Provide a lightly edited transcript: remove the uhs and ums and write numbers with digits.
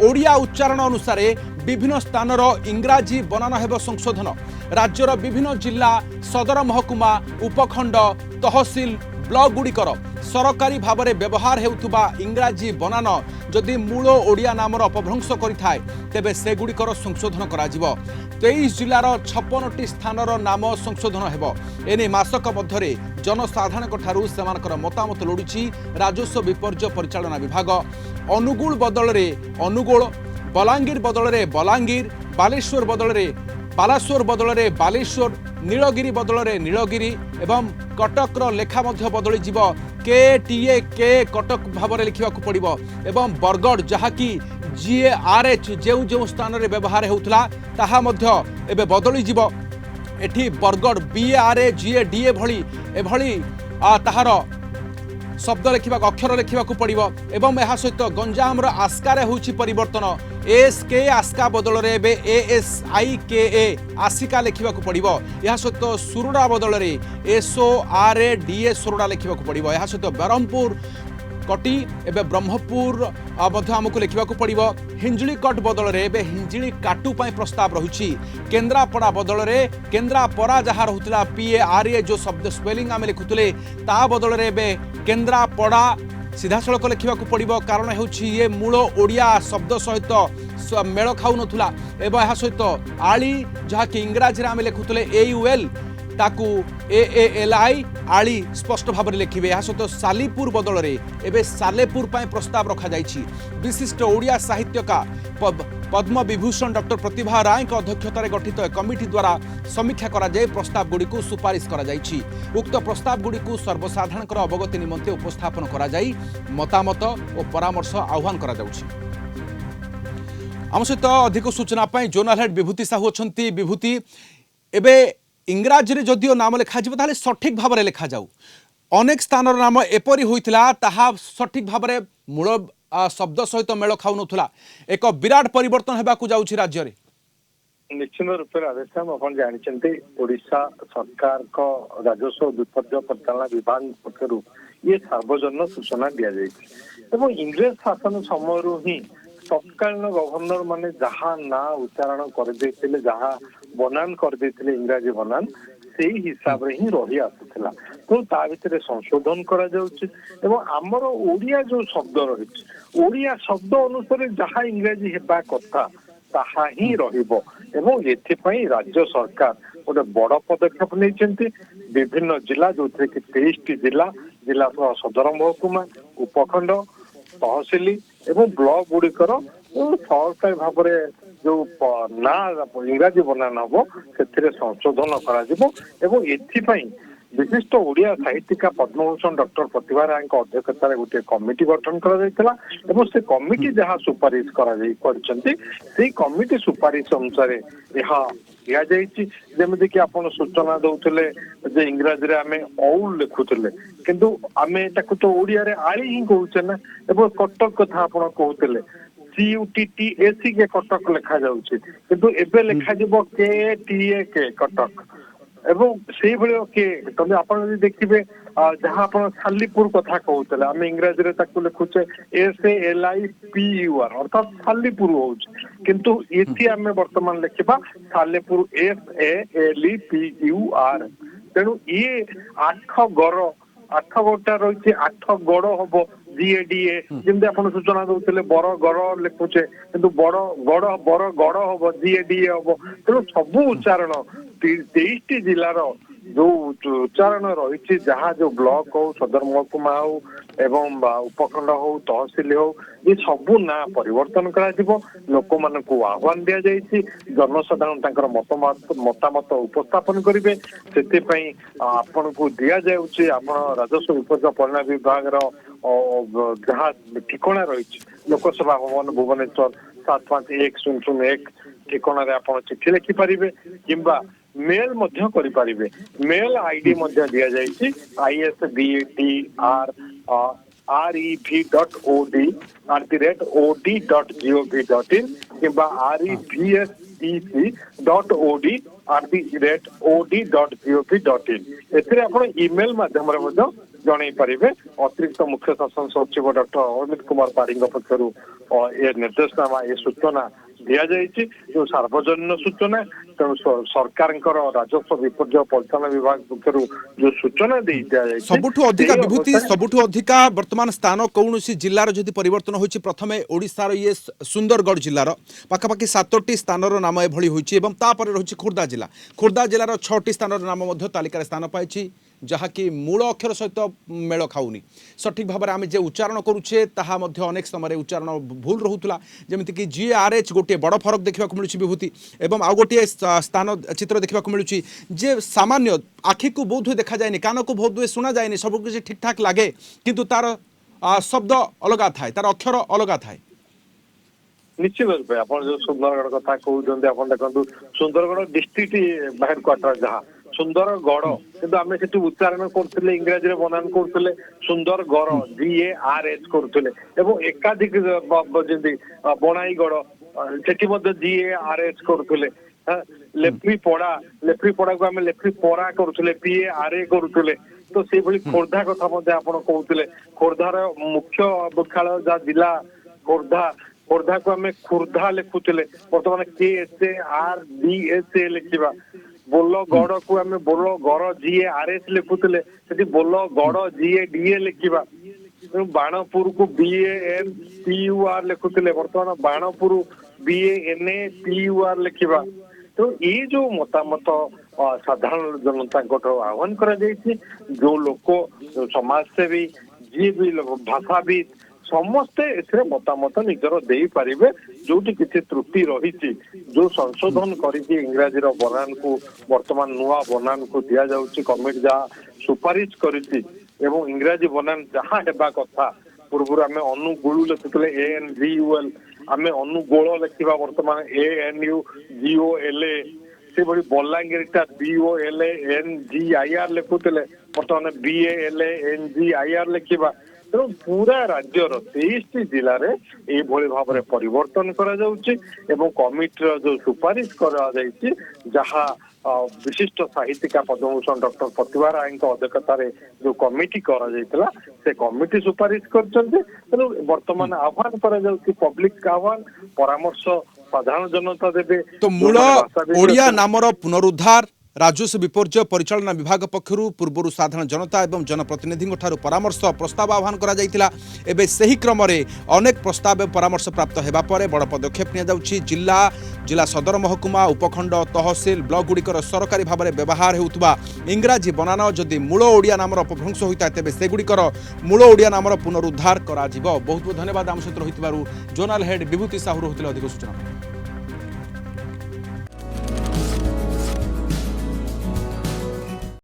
ओडिया उच्चारण अनुसार विभिन्न स्थानर इंग्राजी बनान हेब संशोधन। राज्यर विभिन्न जिला सदर महकुमा उपखंड तहसिल ब्लॉक गुड़िकर सरकारी भाव में व्यवहार हेउथुबा इंग्राजी बनान जदि मूल ओडिया नामर अपभ्रंश करिथाय तेबे सेगुड़िकर संशोधन करा जिवो। 23 जिलार 56टी स्थानर नाम संशोधन हेबो। एने मासक मध्यरे जनसाधारण ठारू सेमानकर मतामत लोडुची राजस्व विपर्य परिचालना विभाग। अनुगुल बदल रे अनुगुल, बलांगीर बदल रे बलांगीर, बालेश्वर बदल रे बालासोर बदल रे बालेश्वर, नीलगिरी बदल रे नीलगिरी एवं कटकर लेखा मध्य बदली जीव के कटक भाव में लिखा पड़ो एवं बरगढ़ जहाँकि GARH जो स्थान में व्यवहार होता ताहा मध्य एबे बदली जीव। एठी बरगढ़ BARA GADA भली एभली ताहार शब्द लिखा अक्षर लिखा पड़ो एवं यह सहित गंजाम आस्कार होची परिवर्तन SK आस्का बदल रे एबे ASIKA आसिका लिखा पड़ो। यह सहित सुरुड़ा बदल रे SORADA सुरुड़ा लिखा पड़ो। यह सहित ब्रह्मपुर कटी एवं ब्रह्मपुर आमको लिखा पड़ो। हिंजली कट बदल रे एबे हिंजली काटू पाई प्रस्ताव रही। केन्द्रापड़ा बदल रे केन्द्रापरा जहाँ रोला PARA जो शब्द स्पेलिंग आम लिखुले ता बदल रे एबे केन्द्रापड़ा सीधा सड़क लिखा पड़ो। कारण ये मूल ओडिया शब्द सहित मेल खाऊ नथुला एवं यह सहित आली जहाँकि इंग्राजी आम लिखुले AUL ताकू AALI आली स्पष्ट भाव में लिखे। यह सहित सालीपुर बदल रे एबे सालेपुर पाई प्रस्ताव रखा जाइछि। विशिष्ट ओडिया साहित्यकार पद्म विभूषण डॉक्टर प्रतिभा राय अध्यक्षतार गठित कमिटी द्वारा समीक्षा करा जाय प्रस्ताव गुड़ी को सुपारिश करा जाइछि। उक्त प्रस्ताव गुड़ी को सर्वसाधारण अवगति निमंते उपस्थापन करा जाय मतामत और परामर्श आह्वान करा जाउछि। आम सहित अधिक सूचना पाई जोनाल हेड विभूति साहू अछंती। विभूति, एबे इंग्राजी रे जदियो नाम लिखा जिवो ताले सठिक भाव में लिखा जाऊ। अनेक स्थान नाम एपरी होइतिला ताहा सठिक भाव में मूल शब्द सहित मेल खाऊ नथुला। एक विराट परिवर्तन हेबाकू जाउछि राज्य रे। निश्चित रूप से राधेश्याम अपन जानी ओडिशा सरकार को राजस्व विपर्य परिचालना विभाग पक्षर ये सार्वजनिक सूचना दि जाए। इंग्रेज शासन समय ही तत्कालीन गवर्नर माने जहाँ ना उच्चारण करदे जहाँ बनान करदे इंग्राजी बनान से हिसाब रे ही रही आसुला। तो ता भितर संशोधन करा जाउछि एवं आमर ओडिया जो शब्द रही ओडिया शब्द अनुसार जहाँ इंग्राजी हेबा कथा ताहा ही रहिबो। एवं एथिपाई राज्य सरकार गोटे बड़ पदक्षेप नहीं। विभिन्न जिला जो कि 23टी जिला सदर महकुमा उपखंड तहसिल एवं ब्लॉक गुड़िकर सरकारी भाव में जो ना इंग्राजी बनान हम से संशोधन कर विशिष्ट ओडिया साहित्यिका पद्मभूषण डॉक्टर प्रतिभा राय अध्यक्षतार गोटे कमिटी गठन कर कमिटी जहाँ सुपारिश कर कमिटी सुपारिश अनुसार यह जमीक कि आप सूचना दौले इंग्राजी आम औल लिखुले किंतु आम तो ओडिया रे आली ही कहूचे ना। एवं कटक कथा आप कहते CUTTAC के कटक लिखा जाउछि किंतु एबे लिखा जिवो KTA कटक एवं से भलियो के तमे आपण यदि देखिबे जहाँ आप सालीपुर कथा कहते आम इंग्राजी रे ताकू लिखुचे SALIPUR अर्थात सालीपुर होउछि किंतु एथि आम वर्तमान लिखिबा सालेपुर SALEPUR। तेणु ये 8 गोटा रही 8 गड़ हम GADA जमी आप सूचना दौले बर गड़ लिखुचे किंतु बड़ गड़ बर गड़ हम GADA हम। तेणु सबू उच्चारण 23टी जिलार जो उच्चारण रही जहाँ जो ब्लॉक हो सदर महकुमा हो एवं उपखंड हो तहसिल हो ये सबू ना परिवर्तन लोक मान को आह्वान दि जाइए। जनसाधारण मतामत उपस्थापन करेंगे से आपण को दि जाऊँगी आप राजस्व विपर्य परिचालना विभाग जहाँ ठिकाना रही लोकसभा भवन भुवनेश्वर 75101 ठिकाना आप चिठी लिखिपारे किंबा मेल करें। मेल आईडी दि जाइए isbdrev.od@od.gov.in किंबा revsec.od@od.gov.in एथिरे आपण ईमेल माध्यम रे ଜଣେଇ ପାରିବେ। ଅତିରିକ୍ତ ମୁଖ୍ୟ ଶାସନ ସଚିବ ଡକ୍ଟର ଅମିତ କୁମାର ପାଢ଼ୀଙ୍କ ପକ୍ଷରୁ ଏ ନିର୍ଦ୍ଦେଶନାମା ଏ ସୂଚନା ଦିଆଯାଇଛି। ଯୋଉ ସାର୍ବଜନୀନ ସୂଚନା ତେଣୁ ସରକାରଙ୍କର ରାଜସ୍ୱ ବିପର୍ଯ୍ୟୟ ପରିଚାଳନା ବିଭାଗ ପକ୍ଷରୁ ଯୋଉ ସୂଚନା ଦେଇ ଦିଆଯାଇଛି ସବୁଠୁ ଅଧିକା ବିଭୂତି ସବୁଠୁ ଅଧିକା ବର୍ତ୍ତମାନ ସ୍ଥାନ କୌଣସି ଜିଲ୍ଲାର ଯଦି ପରିवर्तन ହୋଇଛି ପ୍ରଥମେ ଓଡ଼ିଶାର ଇଏ ସୁନ୍ଦରଗଡ଼ ଜିଲ୍ଲାର ପାଖାପାଖି 7ଟି ସ୍ଥାନର ନାମ ଏଭଳି ହୋଇଛି ଏବଂ ତାପରେ ରହିଛି ଖୋର୍ଦ୍ଧା ଜିଲ୍ଲାର 6ଟି ସ୍ଥାନର ନାମ ମଧ୍ୟ ତାଲିକାରେ ସ୍ଥାନ ପାଇଛି ଯାହାକି ମୂଳ ଅକ୍ଷର ସହିତ ମେଳ ଖାଉନି। ସଠିକ୍ ଭାବରେ ଆମେ ଯେ ଉଚ୍ଚାରଣ କରୁଛେ ତାହା ମଧ୍ୟ ଅନେକ ସମୟରେ ଉଚ୍ଚାରଣ ଭୁଲ ରହୁଥିଲା ଯେମିତିକି GRH ଗୋଟିଏ ବଡ଼ ଫରକ ଦେଖିବାକୁ ମିଳୁଛି ବିଭୂତି ଏବଂ ଆଉ ଗୋଟିଏ ସ୍ଥାନ ଚିତ୍ର ଦେଖିବାକୁ ମିଳୁଛି ଯେ ସାମାନ୍ୟ ଆଖିକୁ ବୋଧହୁଏ ଦେଖାଯାଏନି କାନକୁ ବୋଧହୁଏ ଶୁଣାଯାଏନି ସବୁକିଛି ଠିକ୍ଠାକ୍ ଲାଗେ କିନ୍ତୁ ତାର ଶବ୍ଦ ଅଲଗା ଥାଏ ତାର ଅକ୍ଷର ଅଲଗା ଥାଏ। ନିଶ୍ଚିତ ରୂପେ ଆପଣ ଯୋଉ ସୁନ୍ଦରଗଡ଼ କଥା କହୁଛନ୍ତି ଆପଣ ଦେଖନ୍ତୁ ସୁନ୍ଦରଗଡ଼ ଡିଷ୍ଟ୍ରିକ୍ଟ ବାହାର କ୍ୱାର୍ଟର ଯାହା ସୁନ୍ଦରଗଡ଼ କିନ୍ତୁ ଆମେ ସେଠି ଉଚ୍ଚାରଣ କରୁଥିଲେ ଇଂରାଜୀରେ ବନାନ କରୁଥିଲେ ସୁନ୍ଦରଗଡ଼ GARH କରୁଥିଲେ ଏବଂ ଏକାଧିକ ଯେମିତି ବଣାଇଗଡ଼ ସେଠି ମଧ୍ୟ GARH କରୁଥିଲେ। ଲେଫ୍ରିପଡ଼ାକୁ ଆମେ ଲେଫ୍ରିପଡ଼ା କରୁଥିଲେ PARA କରୁଥିଲେ। ତ ସେଇଭଳି ଖୋର୍ଦ୍ଧା କଥା ମଧ୍ୟ ଆପଣ କହୁଥିଲେ ଖୋର୍ଦ୍ଧାର ମୁଖ୍ୟ ମୁଖ୍ୟାଳୟ ଯାହା ଜିଲ୍ଲା ଖୋର୍ଦ୍ଧାକୁ ଆମେ ଖୋର୍ଦ୍ଧା ଲେଖୁଥିଲେ ବର୍ତ୍ତମାନ KSARDSA ଲେଖିବା। ବୋଲଗଡ଼କୁ ଆମେ ବୋଲଗଡ଼ GARH ଲେଖୁଥିଲେ ସେଠି ବୋଲଗଡ଼ GADA ଲେଖିବା। ତେଣୁ ବାଣପୁରକୁ BANPUR ଲେଖୁଥିଲେ ବର୍ତ୍ତମାନ ବାଣପୁର BANAPUR ଲେଖିବା। ତେଣୁ ଏଇ ଯୋଉ ମତାମତ ସାଧାରଣ ଜନତାଙ୍କଠୁ ଆହ୍ୱାନ କରାଯାଇଛି ଯୋଉ ଲୋକ ସମାଜସେବୀ ଯିଏ ବି ଭାଷାବିତ୍ ସମସ୍ତେ ଏଥିରେ ମତାମତ ନିଜର ଦେଇପାରିବେ। ଯୋଉଠି କିଛି ତ୍ରୁଟି ରହିଛି ଯୋଉ ସଂଶୋଧନ କରିକି ଇଂରାଜୀର ବନାନକୁ ବର୍ତ୍ତମାନ ନୂଆ ବନାନକୁ ଦିଆଯାଉଛି କମିଟି ଯାହା ସୁପାରିଶ କରିଛି ଏବଂ ଇଂରାଜୀ ବନାନ ଯାହା ହେବା କଥା ପୂର୍ବରୁ ଆମେ ଅନୁଗୁଳ ଲେଖୁଥିଲେ ANGUL ଆମେ ଅନୁଗୋଳ ଲେଖିବା ବର୍ତ୍ତମାନ ANUGOLA ସେଭଳି ବଲାଙ୍ଗୀରଟା BOLANGIR ଲେଖୁଥିଲେ ବର୍ତ୍ତମାନ BALANGIR ଲେଖିବା। ତେଣୁ ପୁରା ରାଜ୍ୟର 23ଟି ଜିଲ୍ଲାରେ ଏଇଭଳି ଭାବରେ ପରିବର୍ତ୍ତନ କରାଯାଉଛି ଏବଂ କମିଟିର ଯୋଉ ସୁପାରିଶ କରାଯାଇଛି ଯାହା ବିଶିଷ୍ଟ ସାହିତ୍ୟିକା ପଦ୍ମଭୂଷଣ ଡକ୍ଟର ପ୍ରତିଭା ରାୟଙ୍କ ଅଧ୍ୟକ୍ଷତାରେ ଯୋଉ କମିଟି କରାଯାଇଥିଲା ସେ କମିଟି ସୁପାରିଶ କରିଛନ୍ତି। ତେଣୁ ବର୍ତ୍ତମାନ ଆହ୍ୱାନ କରାଯାଉଛି ପବ୍ଲିକ ଆହ୍ୱାନ ପରାମର୍ଶ ସାଧାରଣ ଜନତା ଦେବେ। ତ ମୂଳ ଓଡ଼ିଆ ନାମର ପୁନରୁଦ୍ଧାର ରାଜସ୍ୱ ବିପର୍ଯ୍ୟୟ ପରିଚାଳନା ବିଭାଗ ପକ୍ଷରୁ ପୂର୍ବରୁ ସାଧାରଣ ଜନତା ଏବଂ ଜନପ୍ରତିନିଧିଙ୍କ ଠାରୁ ପରାମର୍ଶ ପ୍ରସ୍ତାବ ଆହ୍ୱାନ କରାଯାଇଥିଲା। ଏବେ ସେହି କ୍ରମରେ ଅନେକ ପ୍ରସ୍ତାବ ପରାମର୍ଶ ପ୍ରାପ୍ତ ହେବା ପରେ ବଡ଼ ପଦକ୍ଷେପ ନିଆଯାଉଛି। ଜିଲ୍ଲା ସଦର ମହକୁମା ଉପଖଣ୍ଡ ତହସିଲ ବ୍ଲକଗୁଡ଼ିକର ସରକାରୀ ଭାବରେ ବ୍ୟବହାର ହେଉଥିବା ଇଂରାଜୀ ବନାନ ଯଦି ମୂଳ ଓଡ଼ିଆ ନାମର ଅପଭ୍ରଂଶ ହୋଇଥାଏ ତେବେ ସେଗୁଡ଼ିକର ମୂଳ ଓଡ଼ିଆ ନାମର ପୁନରୁଦ୍ଧାର କରାଯିବ। ବହୁତ ବହୁତ ଧନ୍ୟବାଦ ଆମ ସହିତ ରହିଥିବାରୁ ଜୋନାଲ ହେଡ୍ ବିଭୂତି ସାହୁ ରହୁଥିଲେ ଅଧିକ ସୂଚନା।